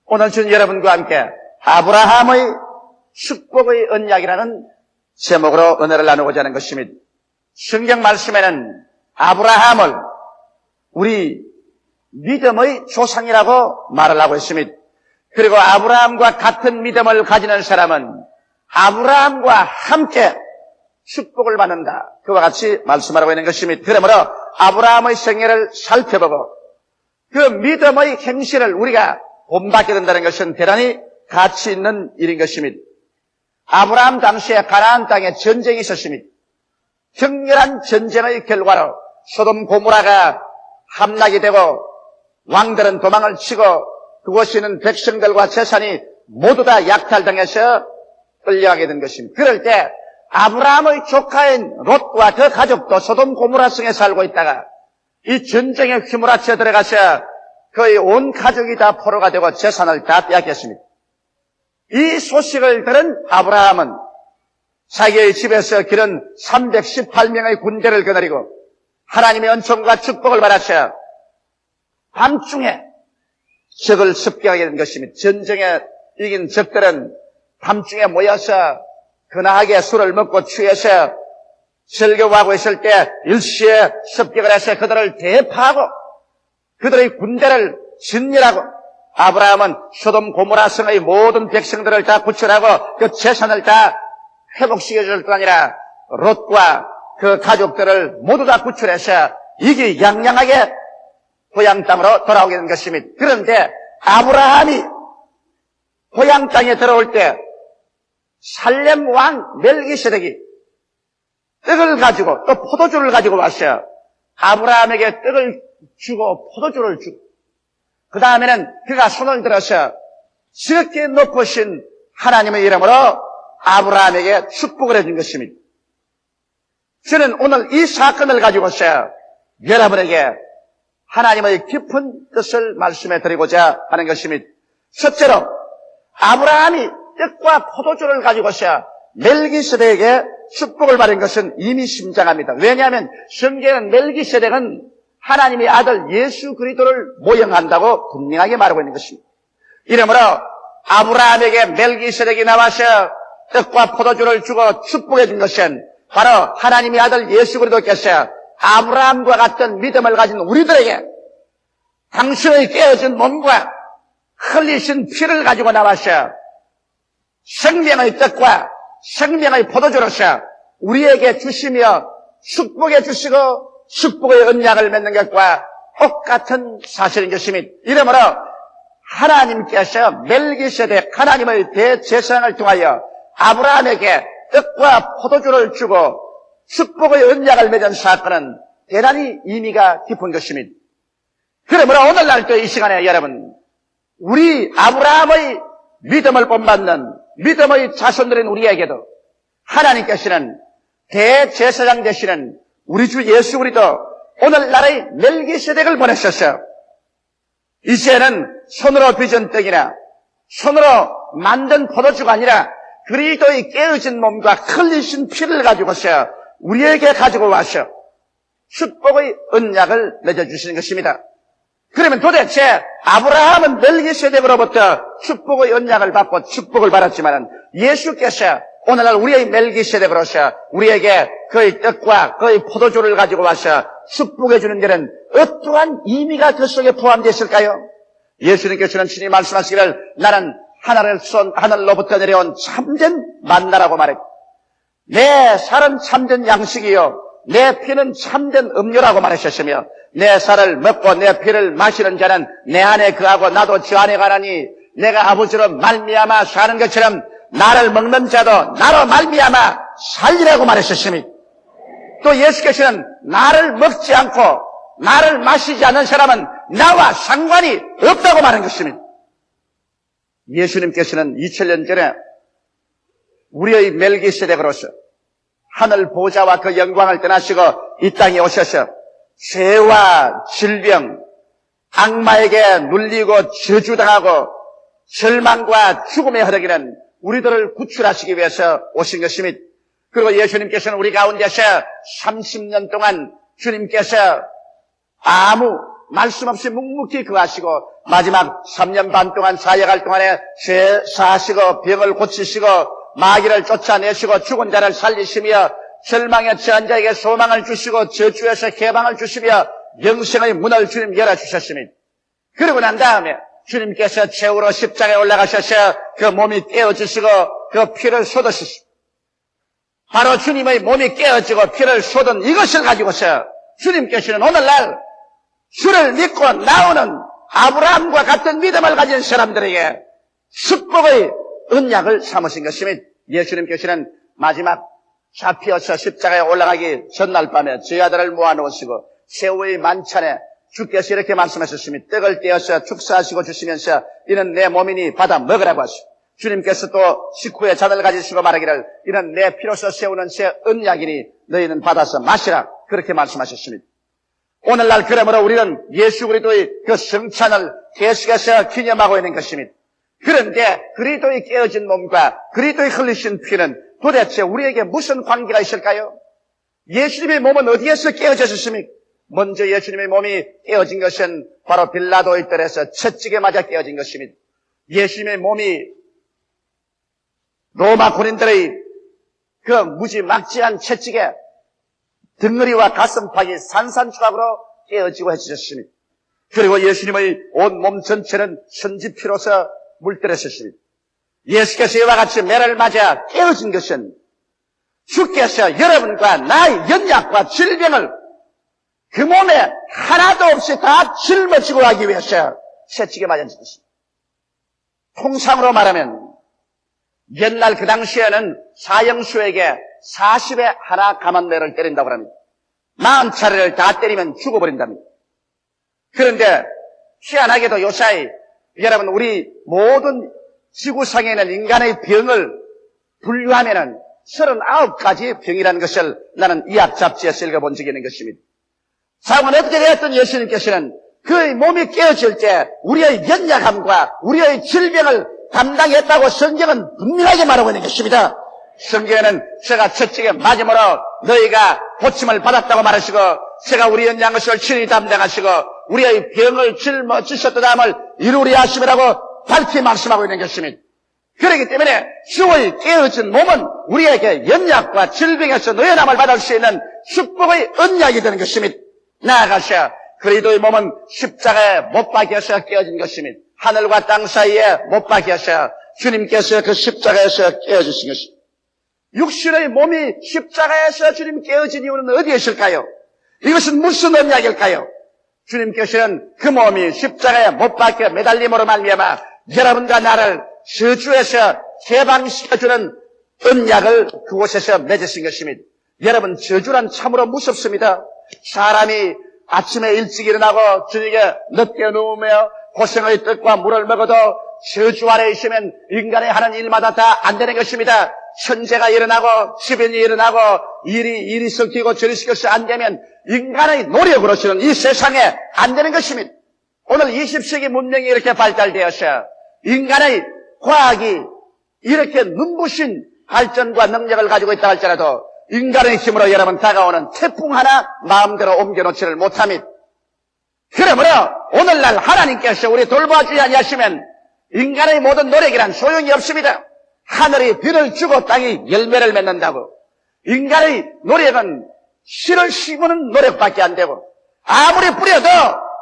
오늘 주는 여러분과 함께 아브라함의 축복의 언약이라는 제목으로 은혜를 나누고자 하는 것입니다. 성경 말씀에는 아브라함을 우리 믿음의 조상이라고 말을 하고 있습니다. 그리고 아브라함과 같은 믿음을 가지는 사람은 아브라함과 함께 축복을 받는다. 그와 같이 말씀하고 있는 것입니다. 그러므로 아브라함의 생애를 살펴보고 그 믿음의 행실을 우리가 본받게 된다는 것은 대단히 가치 있는 일인 것입니다. 아브라함 당시에 가나안 땅에 전쟁이 있었습니다. 격렬한 전쟁의 결과로 소돔 고모라가 함락이 되고 왕들은 도망을 치고 그곳에 있는 백성들과 재산이 모두 다 약탈당해서 끌려가게 된 것입니다. 그럴 때 아브라함의 조카인 롯과 그 가족도 소돔 고모라 성에 살고 있다가 이 전쟁에 휘몰아쳐 들어가서 거의 온 가족이 다 포로가 되고 재산을 다 빼앗겼습니다. 이 소식을 들은 아브라함은 자기의 집에서 기른 318명의 군대를 거느리고 하나님의 은총과 축복을 받아서 밤중에 적을 습격하게 된 것입니다. 전쟁에 이긴 적들은 밤중에 모여서 근하게 술을 먹고 취해서 설교하고 있을 때 일시에 습격을 해서 그들을 대파하고 그들의 군대를 진멸하고 아브라함은 소돔 고모라 성의 모든 백성들을 다 구출하고 그 재산을 다 회복시켜줄 뿐 아니라 롯과 그 가족들을 모두 다 구출해서 이기양양하게 고향 땅으로 돌아오게 된 것입니다. 그런데 아브라함이 고향 땅에 들어올 때 살렘 왕 멜기세덱이 떡을 가지고 또 포도주를 가지고 왔어요. 아브라함에게 떡을 주고 포도주를 주고 그 다음에는 그가 손을 들어서 지극히 높으신 하나님의 이름으로 아브라함에게 축복을 해준 것입니다. 저는 오늘 이 사건을 가지고서 여러분에게 하나님의 깊은 뜻을 말씀해 드리고자 하는 것입니다. 첫째로 아브라함이 떡과 포도주를 가지고서 멜기세덱에게 축복을 받은 것은 이미 심장합니다. 왜냐하면 성경은 멜기세덱은 하나님의 아들 예수 그리스도를 모형한다고 분명하게 말하고 있는 것입니다. 이러므로 아브라함에게 멜기세덱이 나와서 떡과 포도주를 주고 축복해 준 것은 바로 하나님의 아들 예수 그리스도께서 아브라함과 같은 믿음을 가진 우리들에게 당신의 깨어진 몸과 흘리신 피를 가지고 나와서 생명의 떡과 생명의 포도주로서 우리에게 주시며 축복해 주시고 축복의 언약을 맺는 것과 똑같은 사실인 것입니다. 이러므로 하나님께서 멜기세덱 하나님의 대제사장을 통하여 아브라함에게 떡과 포도주를 주고 축복의 언약을 맺은 사건은 대단히 의미가 깊은 것입니다. 그러므로 오늘날도 이 시간에 여러분 우리 아브라함의 믿음을 본받는 믿음의 자손들인 우리에게도 하나님께서는 대제사장 되시는 우리 주 예수 그리스도 오늘날의 멜기세덱을 보내셨어요. 이제는 손으로 빚은 떡이나 손으로 만든 포도주가 아니라 그리스도의 깨어진 몸과 흘리신 피를 가지고서 우리에게 가지고 와서 축복의 언약을 맺어주시는 것입니다. 그러면 도대체 아브라함은 멜기세덱으로부터 축복의 언약을 받고 축복을 받았지만 예수께서 오늘날 우리의 멜기세덱으로서 우리에게 그의 떡과 그의 포도주를 가지고 와서 축복해 주는 데는 어떠한 의미가 그 속에 포함되어 있을까요? 예수님께서는 친히 말씀하시기를 나는 하늘로부터 내려온 참된 만나라고 말했고 내 살은 참된 양식이요 내 피는 참된 음료라고 말하셨으며 내 살을 먹고 내 피를 마시는 자는 내 안에 거하고 나도 저 안에 가나니 내가 아버지로 말미암아 사는 것처럼 나를 먹는 자도 나로 말미암아 살리라고 말하셨습니다. 또 예수께서는 나를 먹지 않고 나를 마시지 않는 사람은 나와 상관이 없다고 말한 것입니다. 예수님께서는 2000년 전에 우리의 멜기세덱으로서 하늘 보좌와 그 영광을 떠나시고 이 땅에 오셔서 죄와 질병, 악마에게 눌리고 저주당하고 절망과 죽음에 흐르기는 우리들을 구출하시기 위해서 오신 것입니다. 그리고 예수님께서는 우리 가운데서 30년 동안 주님께서 아무 말씀 없이 묵묵히 거하시고 마지막 3년 반 동안 사역할 동안에 죄 사하시고 병을 고치시고 마귀를 쫓아내시고 죽은 자를 살리시며 절망에 처한 자에게 소망을 주시고 저주에서 해방을 주시며 영생의 문을 주님 열어주셨습니다. 그러고 난 다음에 주님께서 최후로 십자가에 올라가셔서 그 몸이 깨어지시고 그 피를 쏟으시고 바로 주님의 몸이 깨어지고 피를 쏟은 이것을 가지고서 주님께서는 오늘날 주를 믿고 나오는 아브라함과 같은 믿음을 가진 사람들에게 축복의 언약을 삼으신 것입니다. 예수님께서는 마지막 잡혀서 십자가에 올라가기 전날 밤에 저희 아들을 모아놓으시고 새우의 만찬에 주께서 이렇게 말씀하셨습니다. 떡을 떼어서 축사하시고 주시면서 이는 내 몸이니 받아 먹으라고 하시고 주님께서 또 식후에 잔을 가지시고 말하기를 이는 내 피로서 세우는 새 언약이니 너희는 받아서 마시라 그렇게 말씀하셨습니다. 오늘날 그러므로 우리는 예수 그리스도의 그 성찬을 계속해서 기념하고 있는 것입니다. 그런데 그리스도의 깨어진 몸과 그리스도의 흘리신 피는 도대체 우리에게 무슨 관계가 있을까요? 예수님의 몸은 어디에서 깨어졌습니까? 먼저 예수님의 몸이 깨어진 것은 바로 빌라도의 뜰에서 채찍에 맞아 깨어진 것입니다. 예수님의 몸이 로마 군인들의 그 무지막지한 채찍에 등허리와 가슴팍이 산산조각으로 깨어지고 해주셨습니다. 그리고 예수님의 온 몸 전체는 선지피로서 물들었습니다. 예수께서 이와 같이 매를 맞아 깨어진 것은 주께서 여러분과 나의 연약과 질병을 그 몸에 하나도 없이 다 짊어지고 가기 위해서 채찍에 맞은 것입니다. 통상으로 말하면 옛날 그 당시에는 사형수에게 40에 하나 가만매를 때린다고 합니다. 40차례를 다 때리면 죽어버린답니다. 그런데 희한하게도 요사이 여러분 우리 모든 지구상에 있는 인간의 병을 분류하면은 39가지 병이라는 것을 나는 의학 잡지에서 읽어본 적이 있는 것입니다. 사건 어떻게 되었든 예수님께서는 그의 몸이 깨어질 때 우리의 연약함과 우리의 질병을 담당했다고 성경은 분명하게 말하고 있는 것입니다. 성경에는 제가 채찍에 맞음으로 너희가 고침을 받았다고 말하시고 제가 우리의 양것을 친히 담당하시고 우리의 병을 짊어지셨다함을 이루리라 하심이라고 밝히 말씀하고 있는 것입니다. 그렇기 때문에 주의 깨어진 몸은 우리에게 연약과 질병에서 노연함을 받을 수 있는 축복의 언약이 되는 것입니다. 나아가서 그리스도의 몸은 십자가에 못 박혀서 깨어진 것입니다. 하늘과 땅 사이에 못 박혀서 주님께서 그 십자가에서 깨어지신 것입니다. 육신의 몸이 십자가에서 주님 깨어진 이유는 어디에 있을까요? 이것은 무슨 언약일까요? 주님께서는 그 몸이 십자가에 못 박혀 매달림으로 말미암아 여러분과 나를 저주에서 해방시켜주는 언약을 그곳에서 맺으신 것입니다. 여러분, 저주란 참으로 무섭습니다. 사람이 아침에 일찍 일어나고 저녁에 늦게 누우며 고생의 떡과 물을 먹어도 저주 아래 있으면 인간이 하는 일마다 다 안 되는 것입니다. 천재가 일어나고 주변이 일어나고 일이 섞이고 저리 섞여서 안 되면 인간의 노력으로서는 이 세상에 안 되는 것입니다. 오늘 20세기 문명이 이렇게 발달되어서 인간의 과학이 이렇게 눈부신 발전과 능력을 가지고 있다 할지라도 인간의 힘으로 여러분 다가오는 태풍 하나 마음대로 옮겨놓지를 못합니다. 그러므로 오늘날 하나님께서 우리 돌봐주지 아니하시면 인간의 모든 노력이란 소용이 없습니다. 하늘이 비를 주고 땅이 열매를 맺는다고 인간의 노력은 씨를 심는 노력밖에 안 되고 아무리 뿌려도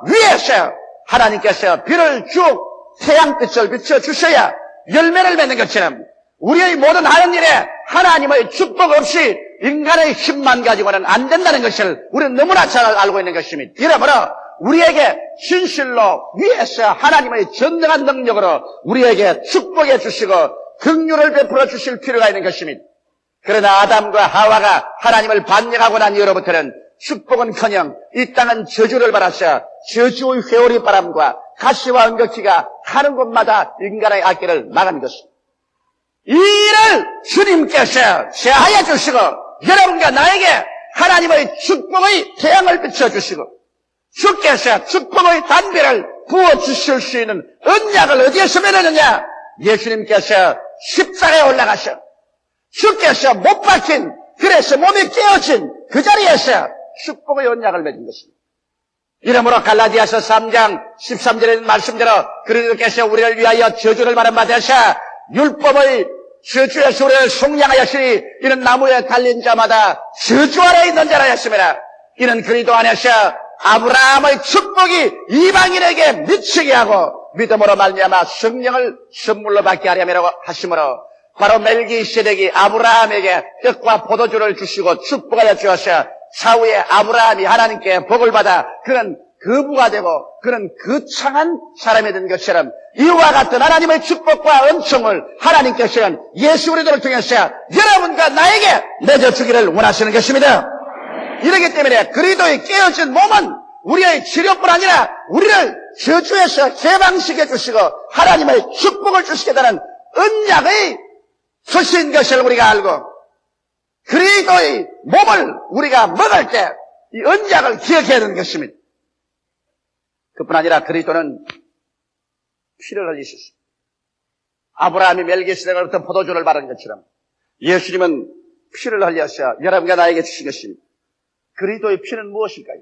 위에서 하나님께서 비를 쭉 태양빛을 비춰주셔야 열매를 맺는 것처럼 우리의 모든 하는 일에 하나님의 축복 없이 인간의 힘만 가지고는 안 된다는 것을 우리는 너무나 잘 알고 있는 것입니다. 이러므로 우리에게 진실로 위에서 하나님의 전능한 능력으로 우리에게 축복해 주시고 긍휼을 베풀어 주실 필요가 있는 것입니다. 그러나 아담과 하와가 하나님을 반역하고 난 이후로부터는 축복은커녕 이 땅은 저주를 받아서 저주의 회오리 바람과 가시와 은거키가 가는 곳마다 인간의 악기를 막은 것입니다. 이 일을 주님께서 제하여 주시고 여러분과 나에게 하나님의 축복의 태양을 비춰주시고 주께서 축복의 단비를 부어주실 수 있는 언약을 어디에서 맺느냐? 예수님께서 십자가에 올라가셔 주께서 못 박힌 그래서 몸이 깨어진 그 자리에서 축복의 언약을 맺은 것입니다. 이러므로 갈라디아서 3장 13절에 있는 말씀대로 그리스도께서 우리를 위하여 저주를 받으사 율법의 저주에서 우리를 속량하였으니 이는 나무에 달린 자마다 저주 아래 있는 자라 하였습니다. 이는 그리스도 안에서 아브라함의 축복이 이방인에게 미치게 하고 믿음으로 말미암아 성령을 선물로 받게 하려고 하심으로 바로 멜기세덱이 아브라함에게 떡과 포도주를 주시고 축복하여 주었어. 사후에 아브라함이 하나님께 복을 받아 그는 거부가 되고 그는 거창한 사람이 된 것처럼 이와 같은 하나님의 축복과 은총을 하나님께서는 예수 그리스도를 통해서 여러분과 나에게 내려주기를 원하시는 것입니다. 이렇기 때문에 그리스도의 깨어진 몸은 우리의 치료뿐 아니라 우리를 저주에서 해방시켜 주시고 하나님의 축복을 주시겠다는 언약의 소신 것을 우리가 알고 그리스도의 몸을 우리가 먹을 때 이 언약을 기억해야 되는 것입니다. 그뿐 아니라 그리스도는 피를 흘리셨습니다. 아브라함이 멜기세덱으로부터 포도주를 받은 것처럼 예수님은 피를 흘려서 여러분과 나에게 주신 것입니다. 그리스도의 피는 무엇일까요?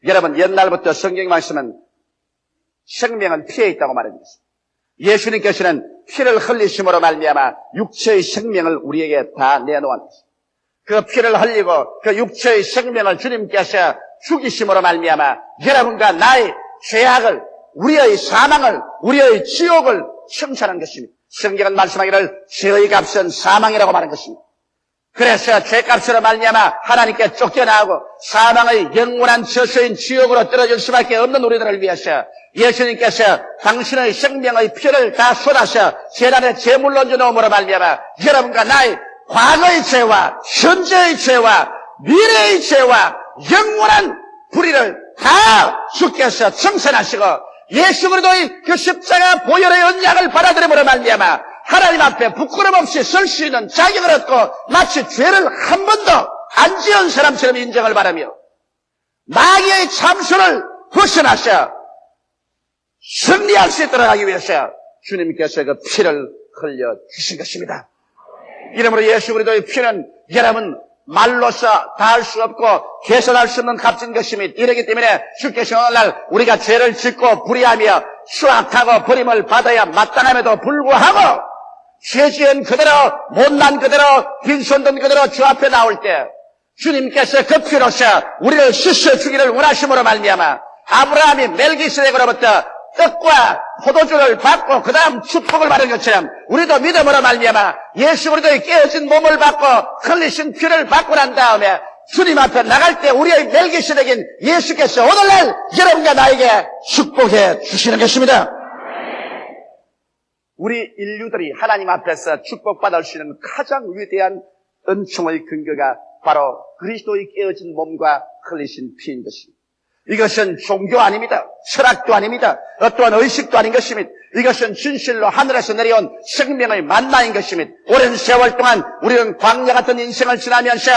여러분 옛날부터 성경 말씀은 생명은 피에 있다고 말합니다. 예수님께서는 피를 흘리심으로 말미암아 육체의 생명을 우리에게 다 내놓았습니다. 그 피를 흘리고 그 육체의 생명을 주님께서 죽이심으로 말미암아 여러분과 나의 죄악을 우리의 사망을 우리의 지옥을 청산한 것입니다. 성경은 말씀하기를 죄의 값은 사망이라고 말한 것입니다. 그래서 죄값으로 말미암아 하나님께 쫓겨나고 사망의 영원한 저수인 지옥으로 떨어질 수밖에 없는 우리들을 위해서 예수님께서 당신의 생명의 피를 다 쏟아서 제단에 제물로 얹어놓음으로 말미암아 여러분과 나의 과거의 죄와 현재의 죄와 미래의 죄와 영원한 불의를 다 주께서 청산하시고 예수 그리스도의 그 십자가 보혈의 언약을 받아들임으로 말미암아 하나님 앞에 부끄럼 없이 설 수 있는 자격을 얻고 마치 죄를 한 번도 안 지은 사람처럼 인정을 바라며 마귀의 참수를 벗어나셔 승리할 수 있도록 하기 위해서 주님께서 그 피를 흘려주신 것입니다. 이러므로 예수 그리스도의 피는 여러분 말로서 다할 수 없고 개선할 수 없는 값진 것입니다. 이러기 때문에 주께서 오늘날 우리가 죄를 짓고 불의하며 수악하고 버림을 받아야 마땅함에도 불구하고 죄지은 그대로 못난 그대로 빈손든 그대로 주 앞에 나올 때 주님께서 그 피로서 우리를 씻어주기를 원하심으로 말미암아 아브라함이 멜기세덱으로부터 떡과 포도주를 받고 그 다음 축복을 받은 것처럼 우리도 믿음으로 말미암아 예수 그리스도의 깨어진 몸을 받고 흘리신 피를 받고 난 다음에 주님 앞에 나갈 때 우리의 멜기세덱인 예수께서 오늘날 여러분과 나에게 축복해 주시는 것입니다. 우리 인류들이 하나님 앞에서 축복받을 수 있는 가장 위대한 은총의 근거가 바로 그리스도의 깨어진 몸과 흘리신 피인 것입니다. 이것은 종교 아닙니다. 철학도 아닙니다. 어떠한 의식도 아닌 것입니다. 이것은 진실로 하늘에서 내려온 생명의 만나인 것입니다. 오랜 세월 동안 우리는 광야 같은 인생을 지나면서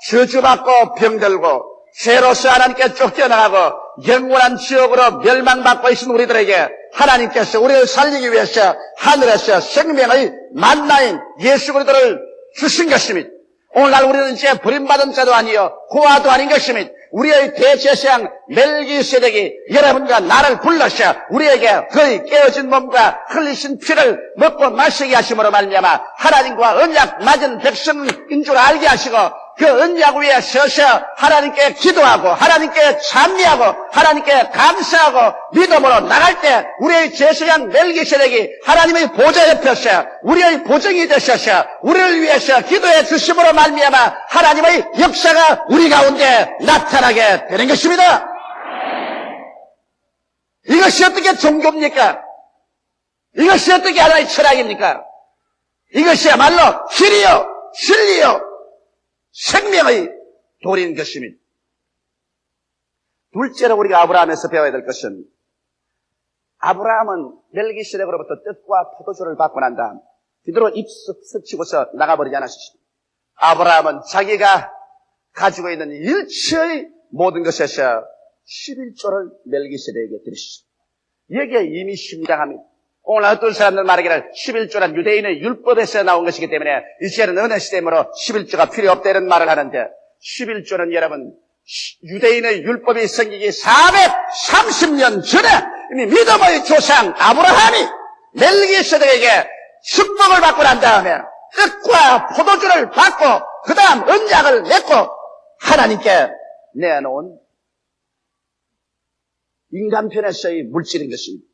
저주받고 병들고 죄로서 하나님께 쫓겨나가고 영원한 지옥으로 멸망받고 있는 우리들에게 하나님께서 우리를 살리기 위해서 하늘에서 생명의 만나인 예수 그리스도를 주신 것입니다. 오늘날 우리는 이제 버림받은 자도 아니요 고아도 아닌 것입니다. 우리의 대제사장 멜기세덱이 여러분과 나를 불러서 우리에게 그의 깨어진 몸과 흘리신 피를 먹고 마시게 하심으로 말미암아 하나님과 언약 맺은 백성인 줄 알게 하시고 그 언약 위에 서서 하나님께 기도하고 하나님께 찬미하고 하나님께 감사하고 믿음으로 나갈 때 우리의 제사장 멜기세덱이 하나님의 보좌 옆에서 우리의 보증이 되셔서 우리를 위해서 기도해 주심으로 말미암아 하나님의 역사가 우리 가운데 나타나게 되는 것입니다. 이것이 어떻게 종교입니까? 이것이 어떻게 하나의 철학입니까? 이것이야말로 길이요 진리요 생명의 도리인 것입니다. 둘째로 우리가 아브라함에서 배워야 될 것은 아브라함은 멜기세덱으로부터 떡과 포도주를 받고 난 다음 뒤로 입 스치고서 나가버리지 않았습니다. 아브라함은 자기가 가지고 있는 일체의 모든 것에서 11조를 멜기세덱에게 드렸습니다. 여기에 이미 심장합니다. 오늘 어떤 사람들 말하기를 11조란 유대인의 율법에서 나온 것이기 때문에 이제는 은혜 시대이므로 11조가 필요 없다 이런 말을 하는데 11조는 여러분 유대인의 율법이 생기기 430년 전에 이미 믿음의 조상 아브라함이 멜기세덱에게 축복을 받고 난 다음에 뜻과 포도주를 받고 그 다음 언약을 맺고 하나님께 내놓은 인간편에서의 물질인 것입니다.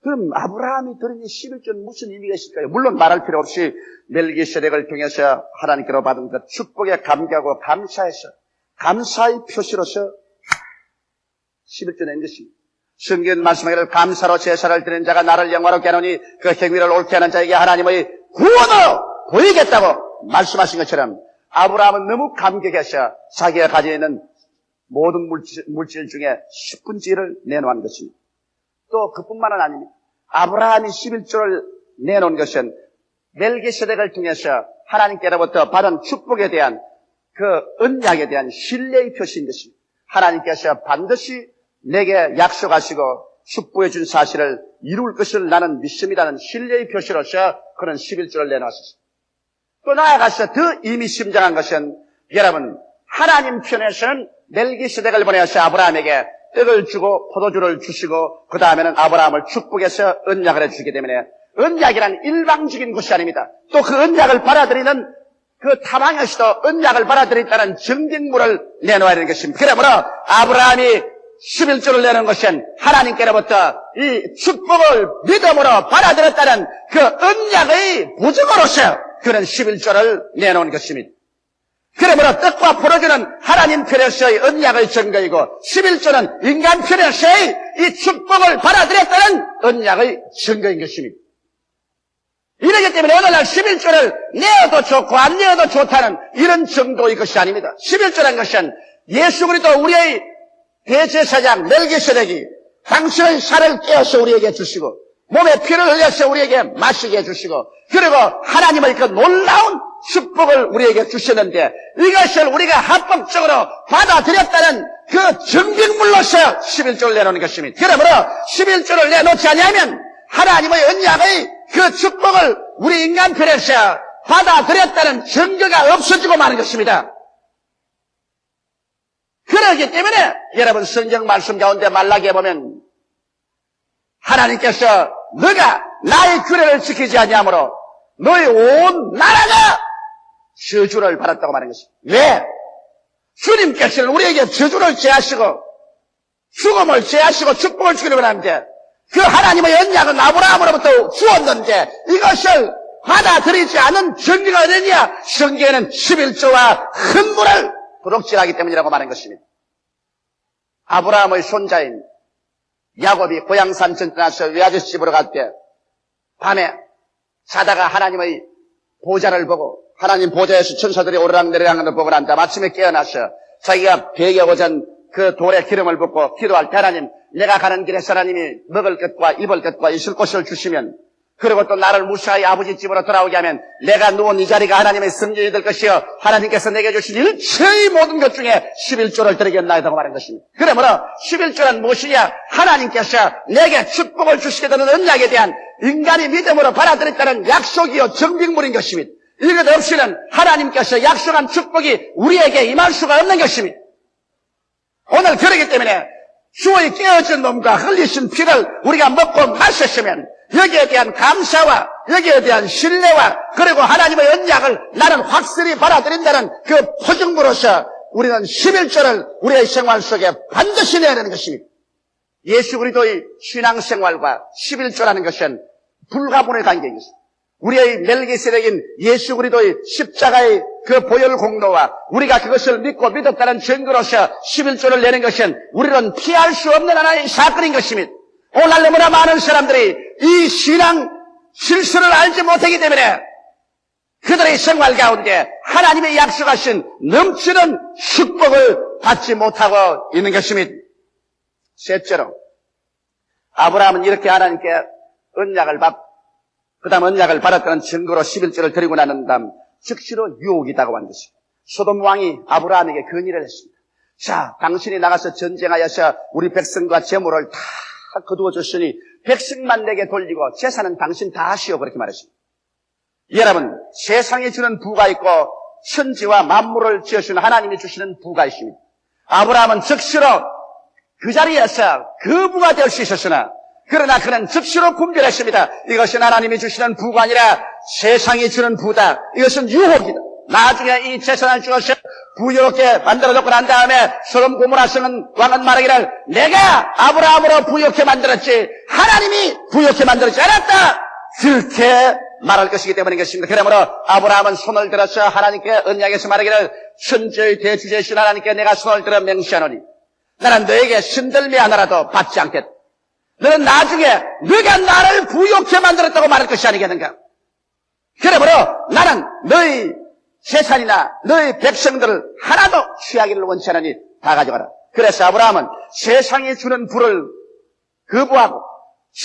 그럼 아브라함이 드린 이 11조는 무슨 의미가 있을까요? 물론 말할 필요 없이 멜기세덱을 통해서 하나님께로 받은 그 축복에 감격하고 감사해서 감사의 표시로서 11조 낸 것입니다. 성경 말씀하기를 감사로 제사를 드리는 자가 나를 영화롭게 하노니 그 행위를 옳게 하는 자에게 하나님의 구원으로 보이겠다고 말씀하신 것처럼 아브라함은 너무 감격해서 자기가 가지고 있는 모든 물질 중에 10분의 1을 내놓은 것입니다. 또 그뿐만은 아닙니다. 아브라함이 11조를 내놓은 것은 멜기세덱을 통해서 하나님께로부터 받은 축복에 대한 그 언약에 대한 신뢰의 표시인 것입니다. 하나님께서 반드시 내게 약속하시고 축복해 준 사실을 이룰 것을 나는 믿습니다는 신뢰의 표시로서 그런 11조를 내놓았습니다. 또 나아가서 더 의미심장한 것은 여러분 하나님 편에서는 멜기세덱을 보내서 아브라함에게 떡을 주고 포도주를 주시고 그 다음에는 아브라함을 축복해서 언약을 해주기 때문에 언약이란 일방적인 것이 아닙니다. 또 그 언약을 받아들이는 그 타방에서도 언약을 받아들였다는 증빙물을 내놓아야 되는 것입니다. 그러므로 아브라함이 11조를 내는 것은 하나님께로부터 이 축복을 믿음으로 받아들였다는 그 언약의 보증으로서 그는 11조를 내놓은 것입니다. 그러므로 떡과 포도주는 하나님 편에서의 언약의 증거이고 11조는 인간 편에서의 이 축복을 받아들였다는 언약의 증거인 것입니다. 이러기 때문에 오늘날 11조를 내어도 좋고 안 내어도 좋다는 이런 정도의 것이 아닙니다. 11조라는 것은 예수 그리스도 우리의 대제사장 멜기세덱이 당신의 살을 깨어서 우리에게 주시고 몸에 피를 흘려서 우리에게 마시게 해주시고 그리고 하나님의 그 놀라운 축복을 우리에게 주셨는데 이것을 우리가 합법적으로 받아들였다는 그 증빙물로서 11조를 내놓는 것입니다. 그러므로 11조를 내놓지 않으면 하나님의 언약의 그 축복을 우리 인간편에서 받아들였다는 증거가 없어지고 마는 것입니다. 그렇기 때문에 여러분 성경 말씀 가운데 말라기에 보면 하나님께서 너가 나의 규례를 지키지 아니하므로 너의 온 나라가 저주를 받았다고 말하는 것입니다. 왜? 주님께서는 우리에게 저주를 제하시고 죽음을 제하시고 축복을 주기를 원하는데 그 하나님의 언약은 아브라함으로부터 주었는데 이것을 받아들이지 않은 증거가 어디냐? 성경에는 11조와 큰 물을 도둑질하기 때문이라고 말한 것입니다. 아브라함의 손자인 야곱이 고향산 전전하서 외아저씨 집으로 갈 때 밤에 자다가 하나님의 보좌를 보고 하나님 보좌에서 천사들이 오르락내리락 하는 걸 보고 난 다음 아침에 깨어나서 자기가 베개 오전 그 돌에 기름을 붓고 기도할 때 하나님 내가 가는 길에 하나님이 먹을 것과 입을 것과 있을 곳을 주시면 그리고 또 나를 무사히 아버지 집으로 돌아오게 하면 내가 누운 이 자리가 하나님의 성전이 될 것이요 하나님께서 내게 주신 일체의 모든 것 중에 11조를 드리겠나이다고 말한 것입니다. 그러므로 11조는 무엇이냐? 하나님께서 내게 축복을 주시게 되는 언약에 대한 인간이 믿음으로 받아들였다는 약속이요 증빙물인 것입니다. 이것 없이는 하나님께서 약속한 축복이 우리에게 임할 수가 없는 것입니다. 오늘 그러기 때문에 주의 깨어진 몸과 흘리신 피를 우리가 먹고 마셨으면 여기에 대한 감사와 여기에 대한 신뢰와 그리고 하나님의 언약을 나는 확실히 받아들인다는 그 포증으로서 우리는 11조를 우리의 생활 속에 반드시 내야 되는 것입니다. 예수 그리스도의 신앙생활과 11조라는 것은 불가분의 관계인 것입니다. 우리의 멜기세덱인 예수 그리스도의 십자가의 그 보혈 공로와 우리가 그것을 믿고 믿었다는 증거로서 11조를 내는 것은 우리는 피할 수 없는 하나의 사건인 것입니다. 오늘 너무나 많은 사람들이 이 신앙 실수를 알지 못하기 때문에 그들의 생활 가운데 하나님의 약속하신 넘치는 축복을 받지 못하고 있는 것입니다. 셋째로 아브라함은 이렇게 하나님께 언약을 그 다음 언약을 받았다는 증거로 11조를 드리고 나는 다음 즉시로 유혹이 다가온 것입니다. 소돔 왕이 아브라함에게 건의를 했습니다. 자, 당신이 나가서 전쟁하여서 우리 백성과 재물을 다 거두어 줬으니 백성만 내게 돌리고 재산은 당신 다 하시오 그렇게 말했습니다. 여러분 세상에 주는 부가 있고 천지와 만물을 지어주는 하나님이 주시는 부가 있습니다. 아브라함은 즉시로 그 자리에서 거부가 될 수 있었으나 그러나 그는 즉시로 분별했습니다. 이것은 하나님이 주시는 부가 아니라 세상이 주는 부다. 이것은 유혹이다. 나중에 이 재산을 주어서 부유롭게 만들어줬고 난 다음에 소돔 고모라 왕은 말하기를 내가 아브라함으로 부유롭게 만들었지 하나님이 부유롭게 만들지 않았다. 그렇게 말할 것이기 때문인 것입니다. 그러므로 아브라함은 손을 들어서 하나님께 언약에서 말하기를 천지의 대주제이신 하나님께 내가 손을 들어 맹세하노니 나는 너에게 신들미 하나라도 받지 않겠다. 너는 나중에 네가 나를 부유롭게 만들었다고 말할 것이 아니겠는가. 그러므로 나는 너희 재산이나 너희 백성들을 하나도 취하기를 원치 않으니 다 가져가라. 그래서 아브라함은 세상이 주는 부를 거부하고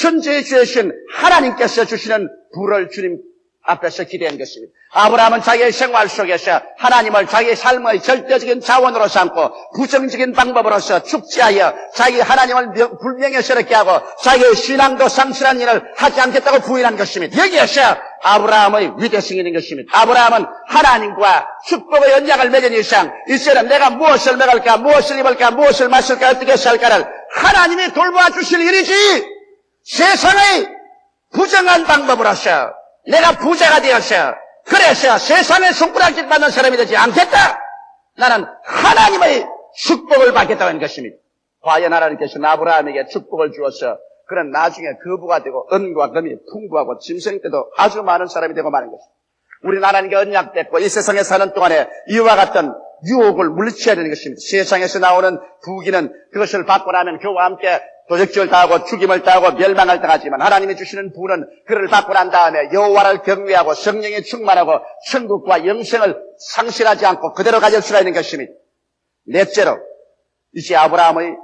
천지의 주이신 하나님께서 주시는 부를 주님 앞에서 기대한 것입니다. 아브라함은 자기의 생활 속에서 하나님을 자기의 삶의 절대적인 자원으로 삼고 부정적인 방법으로서 축제하여 자기 하나님을 불명예스럽게 하고 자기의 신앙도 상실한 일을 하지 않겠다고 부인한 것입니다. 여기에서 아브라함의 위대성이 있는 것입니다. 아브라함은 하나님과 축복의 언약을 맺은 이상 이제는 내가 무엇을 먹을까, 무엇을 입을까, 무엇을 마실까, 어떻게 살까를 하나님이 돌보아 주실 일이지 세상의 부정한 방법으로서 내가 부자가 되어서 그래서 세상의 손가락질 받는 사람이 되지 않겠다. 나는 하나님의 축복을 받겠다는 것입니다. 과연 하나님께서는 아브라함에게 축복을 주어서 그는 나중에 거부가 되고 은과 금이 풍부하고 짐승 때도 아주 많은 사람이 되고 마는 것입니다. 우리는 하나님께 언약됐고 이 세상에 사는 동안에 이와 같은 유혹을 물리쳐야 되는 것입니다. 세상에서 나오는 부귀는 그것을 받고 나면 그와 함께 도적질을 당하고 죽임을 당하고 멸망을 당하지만 하나님이 주시는 부는 그를 받고 난 다음에 여호와를 경외하고 성령에 충만하고 천국과 영생을 상실하지 않고 그대로 가질 수가 있는 것입니다. 넷째로 이제 아브라함의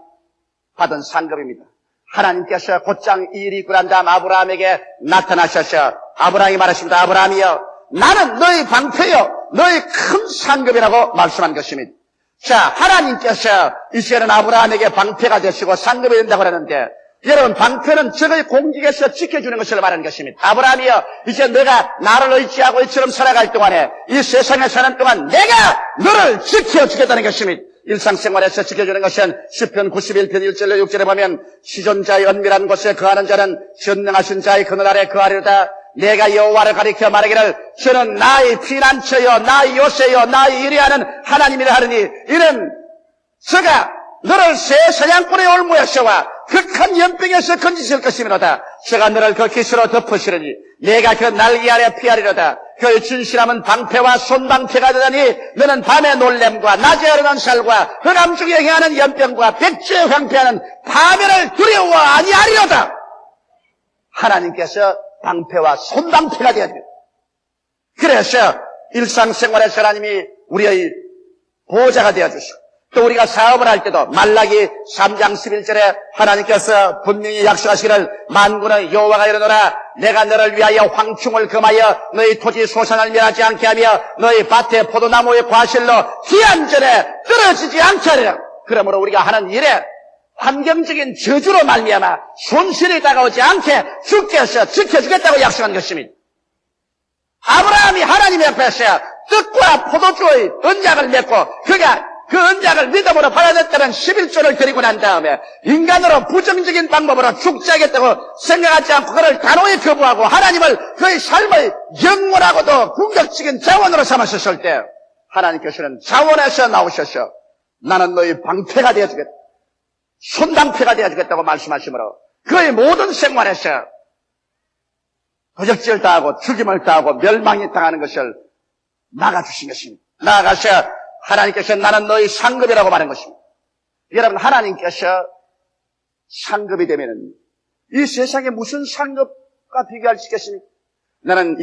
받은 상급입니다. 하나님께서 곧장 이 일이 있고 난 다음 아브라함에게 나타나셔서 아브라함이 말하십니다. 아브라함이여 나는 너의 방패여 너의 큰 상급이라고 말씀한 것입니다. 자, 하나님께서 이제는 아브라함에게 방패가 되시고 상급이 된다고 하는데 여러분 방패는 적의 공격에서 지켜주는 것을 말하는 것입니다. 아브라함이여 이제 너가 나를 의지하고 이처럼 살아갈 동안에 이 세상에 사는 동안 내가 너를 지켜주겠다는 것입니다. 일상생활에서 지켜주는 것은 시편 91편 1절로 6절에 보면 시존자의 은밀한 곳에 거하는 자는 전능하신 자의 그늘 아래 거하리로다. 내가 여호와를 가리켜 말하기를 저는 나의 피난처여 나의 요새여 나의 이래하는 하나님이라 하느니 이는 저가 너를 새 사냥꾼의 올무에서와 극한 연병에서 건지실 것이므로다. 저가 너를 그 기수로 덮으시려니 내가 그 날개 아래 피하리로다. 그의 진실함은 방패와 손방패가 되다니 너는 밤의 놀램과 낮에 흐르는 살과 흑암 중에 행하는 연병과 백주에 황폐하는 파멸을 두려워 아니하리로다. 하나님께서 방패와 손방패가 되어야 됩니다. 그래서 일상생활에서 하나님이 우리의 보호자가 되어주시고 또 우리가 사업을 할 때도 말라기 3장 11절에 하나님께서 분명히 약속하시기를 만군의 여호와가 이르노라 내가 너를 위하여 황충을 금하여 너희 토지 소산을 멸하지 않게 하며 너희 밭에 포도나무의 과실로 기한전에 떨어지지 않게 하리라. 그러므로 우리가 하는 일에 환경적인 저주로 말미암아 손실이 다가오지 않게 주께서 지켜주겠다고 약속한 것입니다. 아브라함이 하나님 앞에서 뜻과 포도주의 언약을 맺고 그가 그 언약을 믿음으로 받아들였다는 11조를 드리고 난 다음에 인간으로 부정적인 방법으로 축제하겠다고 생각하지 않고 그를 단호히 거부하고 하나님을 그의 삶의 영원하고도 궁극적인 자원으로 삼으셨을 때 하나님께서는 자원에서 나오셔서 나는 너희 방패가 되어주겠다. 손방패가 되어주겠다고 말씀하시므로 그의 모든 생활에서 도적질 당하고 죽임을 당하고 멸망이 당하는 것을 막아주신 것입니다. 나아가서 하나님께서 나는 너희 상급이라고 말한 것입니다. 여러분 하나님께서 상급이 되면은 이 세상에 무슨 상급과 비교할 수 있겠습니까? 나는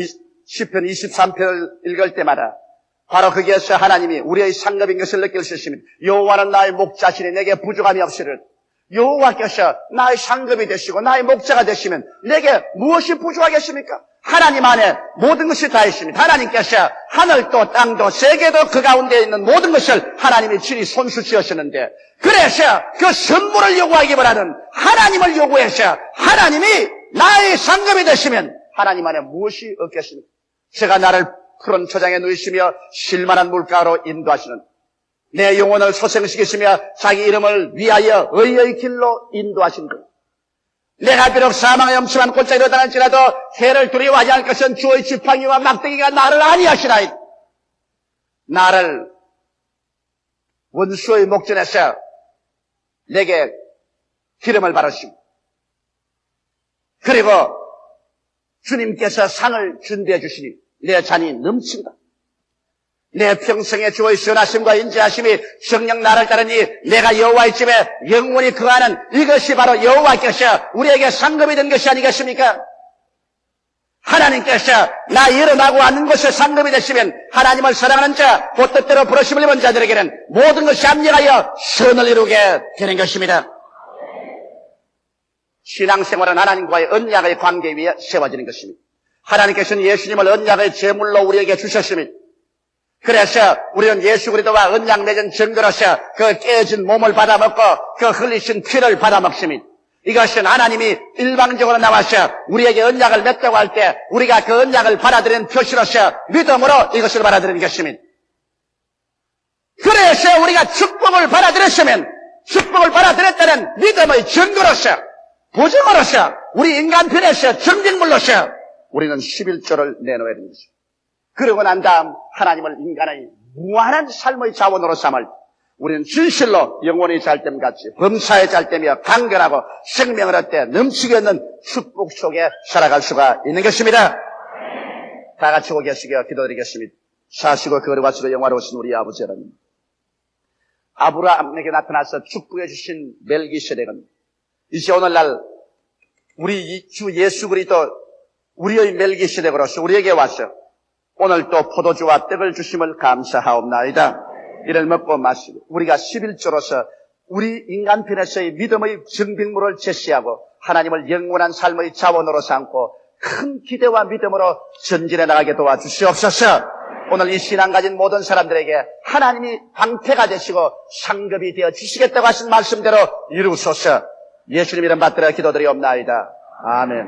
시편 23편을 읽을 때마다 바로 거기에서 하나님이 우리의 상급인 것을 느낄 수 있습니다. 여호와는 나의 목자시니 내게 부족함이 없으리라. 여호와께서 나의 상급이 되시고 나의 목자가 되시면 내게 무엇이 부족하겠습니까? 하나님 안에 모든 것이 다 있습니다. 하나님께서 하늘도 땅도 세계도 그 가운데 있는 모든 것을 하나님이 친히 손수 지으셨는데 그래서 그 선물을 요구하기보다는 하나님을 요구해서 하나님이 나의 상급이 되시면 하나님 안에 무엇이 없겠습니까? 제가 나를 푸른 초장에 누이시며 실만한 물가로 인도하시는 내 영혼을 소생시키시며 자기 이름을 위하여 의의 길로 인도하신 것. 내가 비록 사망의 엄침한 골짜기로 다닐지라도 해를 두려워하지 않을 것은 주의 지팡이와 막대기가 나를 아니하시나이다. 나를 원수의 목전에서 내게 기름을 바르시고 그리고 주님께서 상을 준비해 주시니 내 잔이 넘칩니다. 내 평생의 주의 선하심과 인자하심이 성령 나를 따르니 내가 여호와의 집에 영원히 거하는 이것이 바로 여호와께서 우리에게 상급이 된 것이 아니겠습니까? 하나님께서 나 일어나고 앉는 곳에 상급이 되시면 하나님을 사랑하는 자, 곧 뜻대로 부르심을 입은 자들에게는 모든 것이 합력하여 선을 이루게 되는 것입니다. 신앙생활은 하나님과의 언약의 관계 위에 세워지는 것입니다. 하나님께서는 예수님을 언약의 제물로 우리에게 주셨습니다. 그래서 우리는 예수 그리스도와 언약 맺은 증거로서 그 깨진 몸을 받아먹고 그 흘리신 피를 받아먹습니다. 이것은 하나님이 일방적으로 나와서 우리에게 언약을 맺자고 할 때 우리가 그 언약을 받아들이는 표시로서 믿음으로 이것을 받아들이는 것입니다. 그래서 우리가 축복을 받아들였으면 축복을 받아들였다는 믿음의 증거로서 보증으로서 우리 인간편에서 증빙물로서 우리는 11조를 내놓아야 되는 것입니다. 그러고 난 다음 하나님을 인간의 무한한 삶의 자원으로 삼을 우리는 진실로 영혼이 잘됨같이 범사에 잘되며 강건하고 생명을 얻되 넘치게 있는 축복 속에 살아갈 수가 있는 것입니다. 다 같이 오게 하시겨 기도드리겠습니다. 사시고 거룩하시고 영화로우신 우리 아버지 하나님, 아브라함에게 나타나서 축복해 주신 멜기세덱은 이제 오늘날 우리 주 예수 그리스도 우리의 멜기세덱으로서 우리에게 와서 오늘 또 포도주와 떡을 주심을 감사하옵나이다. 이를 먹고 마시고 우리가 11조로서 우리 인간편에서의 믿음의 증빙물을 제시하고 하나님을 영원한 삶의 자원으로 삼고 큰 기대와 믿음으로 전진해 나가게 도와주시옵소서. 오늘 이 신앙 가진 모든 사람들에게 하나님이 방패가 되시고 상급이 되어 주시겠다고 하신 말씀대로 이루소서. 예수님 이름 받들어 기도드리옵나이다. 아멘.